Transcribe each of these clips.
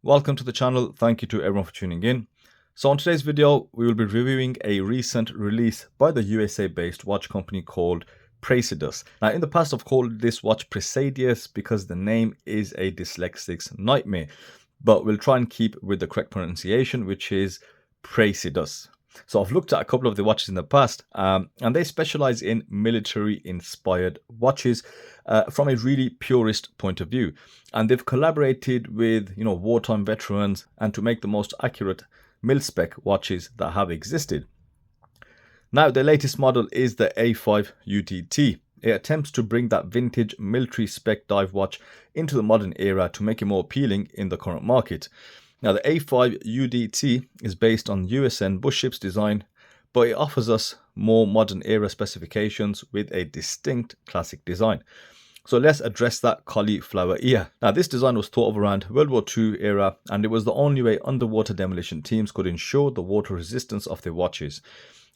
Welcome to the channel. Thank you to everyone for tuning in. So on today's video, we will be reviewing a recent release by the USA-based watch company called Praesidus. Now, in the past, I've called this watch Praesidus because the name is a dyslexic's nightmare, but we'll try and keep with the correct pronunciation, which is Praesidus. So I've looked at a couple of the watches in the past, and they specialize in military-inspired watches from a really purist point of view. And they've collaborated with, wartime veterans and to make the most accurate mil-spec watches that have existed. Now, the latest model is the A5 UDT. It attempts to bring that vintage military spec dive watch into the modern era to make it more appealing in the current market. Now, the A5 UDT is based on USN Bush ship's design, but it offers us more modern era specifications with a distinct classic design. So let's address that cauliflower ear. Now, this design was thought of around World War II era, and it was the only way underwater demolition teams could ensure the water resistance of their watches.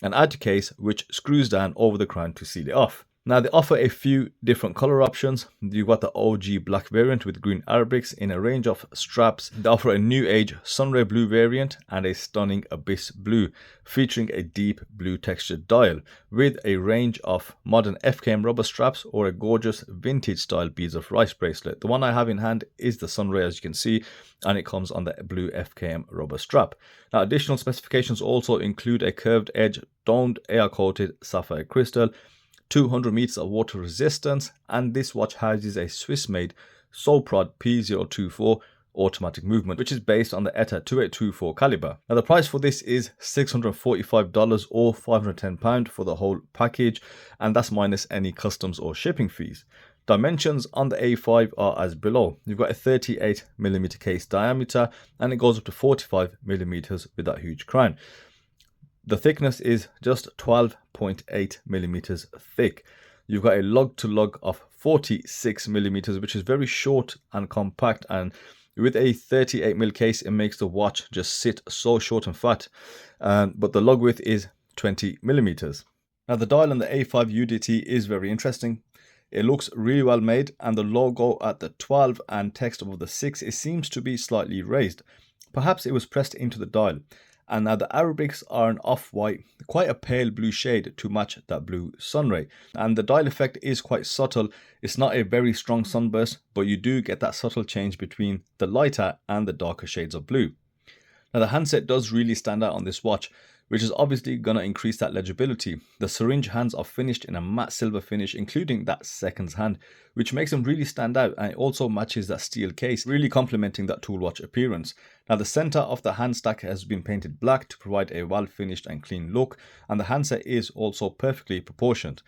An add case which screws down over the crown to seal it off. Now, they offer a few different color options. You've got the OG black variant with green Arabics in a range of straps. They offer a new age sunray blue variant and a stunning abyss blue featuring a deep blue textured dial with a range of modern FKM rubber straps or a gorgeous vintage style beads of rice bracelet. The one I have in hand is the sunray, as you can see, and it comes on the blue FKM rubber strap. Now, additional specifications also include a curved edge domed air coated sapphire crystal, 200 meters of water resistance, and this watch houses a Swiss-made Soprod P024 automatic movement, which is based on the ETA 2824 caliber. Now, the price for this is $645 or £510 for the whole package, and that's minus any customs or shipping fees. Dimensions on the A5 are as below. You've got a 38mm case diameter, and it goes up to 45mm with that huge crown. The thickness is just 12.8 millimeters thick. You've got a lug to lug of 46 millimeters, which is very short and compact. And with a 38mm case, it makes the watch just sit so short and fat. But the lug width is 20 millimeters. Now, the dial on the A5 UDT is very interesting. It looks really well made, and the logo at the 12 and text above the 6, it seems to be slightly raised. Perhaps it was pressed into the dial. And now the Arabics are an off-white, quite a pale blue shade to match that blue sunray. And the dial effect is quite subtle. It's not a very strong sunburst, but you do get that subtle change between the lighter and the darker shades of blue. Now, the handset does really stand out on this watch, which is obviously going to increase that legibility. The syringe hands are finished in a matte silver finish, including that seconds hand, which makes them really stand out, and it also matches that steel case, really complementing that tool watch appearance. Now, the center of the hand stack has been painted black to provide a well finished and clean look, and the handset is also perfectly proportioned.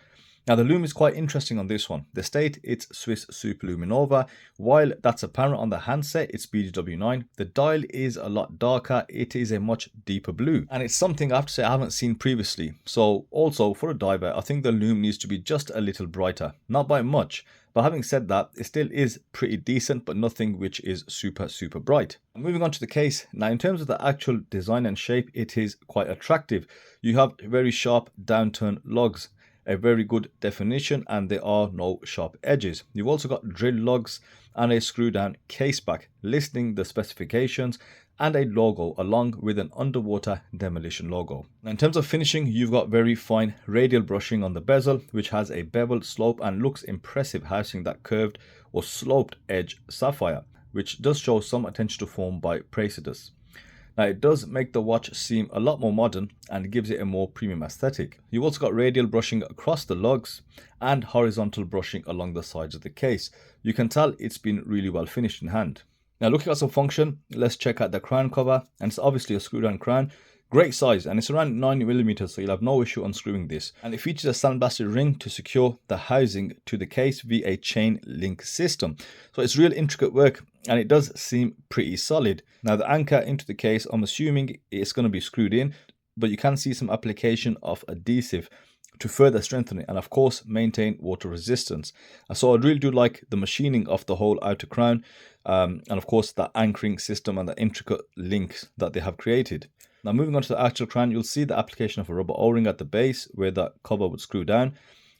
Now, the lume is quite interesting on this one. They state it's Swiss Superluminova. While that's apparent on the handset, it's BDW9. The dial is a lot darker. It is a much deeper blue. And it's something I have to say I haven't seen previously. So also for a diver, I think the lume needs to be just a little brighter. Not by much. But having said that, it still is pretty decent, but nothing which is super bright. Moving on to the case. Now, in terms of the actual design and shape, it is quite attractive. You have very sharp downturn lugs, a very good definition, and there are no sharp edges. You've also got drill lugs and a screw down case back listing the specifications and a logo along with an underwater demolition logo. Now, in terms of finishing, you've got very fine radial brushing on the bezel, which has a beveled slope and looks impressive, housing that curved or sloped edge sapphire, which does show some attention to form by Praesidus. Now, it does make the watch seem a lot more modern and gives it a more premium aesthetic. You've also got radial brushing across the lugs and horizontal brushing along the sides of the case. You can tell it's been really well finished in hand. Now, looking at some function, let's check out the crown cover, and it's obviously a screw down crown. Great size, and it's around 9mm, so you'll have no issue unscrewing this. And it features a sandblasted ring to secure the housing to the case via a chain link system. So it's real intricate work, and it does seem pretty solid. Now, the anchor into the case, I'm assuming it's going to be screwed in, but you can see some application of adhesive to further strengthen it and of course maintain water resistance. So I really do like the machining of the whole outer crown, and of course the anchoring system and the intricate links that they have created. Now, moving on to the actual crown, you'll see the application of a rubber O-ring at the base where the cover would screw down.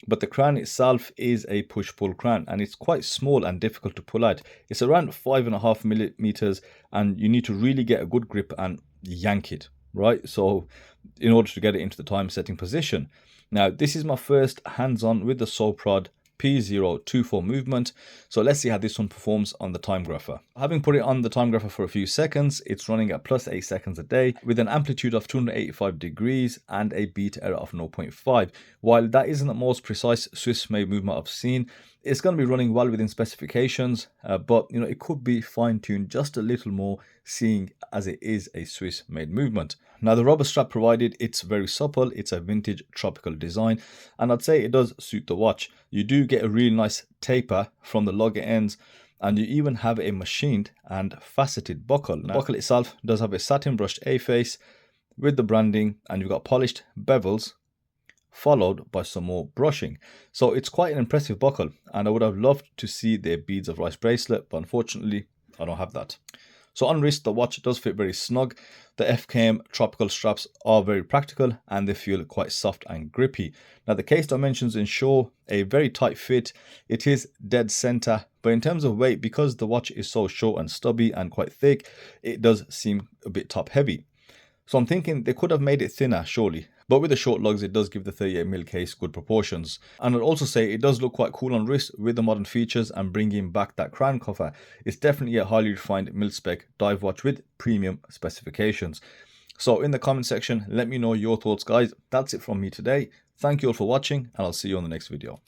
but the crown itself is a push-pull crown, and it's quite small and difficult to pull out. It's around 5.5 millimeters, and you need to really get a good grip and yank it, right? So in order to get it into the time setting position. Now, this is my first hands-on with the Soprod P024 movement, so let's see how this one performs on the time grapher. Having put it on the time grapher for a few seconds, it's running at plus 8 seconds a day with an amplitude of 285 degrees and a beat error of 0.5. While that isn't the most precise Swiss made movement I've seen, it's going to be running well within specifications, but it could be fine-tuned just a little more, seeing as it is a Swiss made movement. Now, the rubber strap provided, it's very supple, it's a vintage tropical design, and I'd say it does suit the watch. You do get a really nice taper from the lugger ends, and you even have a machined and faceted buckle. Now, the buckle itself does have a satin brushed A-face with the branding, and you've got polished bevels followed by some more brushing. So it's quite an impressive buckle, and I would have loved to see the beads of rice bracelet, but unfortunately I don't have that. So on wrist, the watch does fit very snug. The FKM tropical straps are very practical and they feel quite soft and grippy. Now, the case dimensions ensure a very tight fit. It is dead center, but in terms of weight, because the watch is so short and stubby and quite thick, it does seem a bit top heavy. So I'm thinking they could have made it thinner, surely. But with the short lugs, it does give the 38mm case good proportions. And I'd also say it does look quite cool on wrist with the modern features and bringing back that crown cover. It's definitely a highly refined mil-spec dive watch with premium specifications. So in the comment section, let me know your thoughts, guys. That's it from me today. Thank you all for watching, and I'll see you on the next video.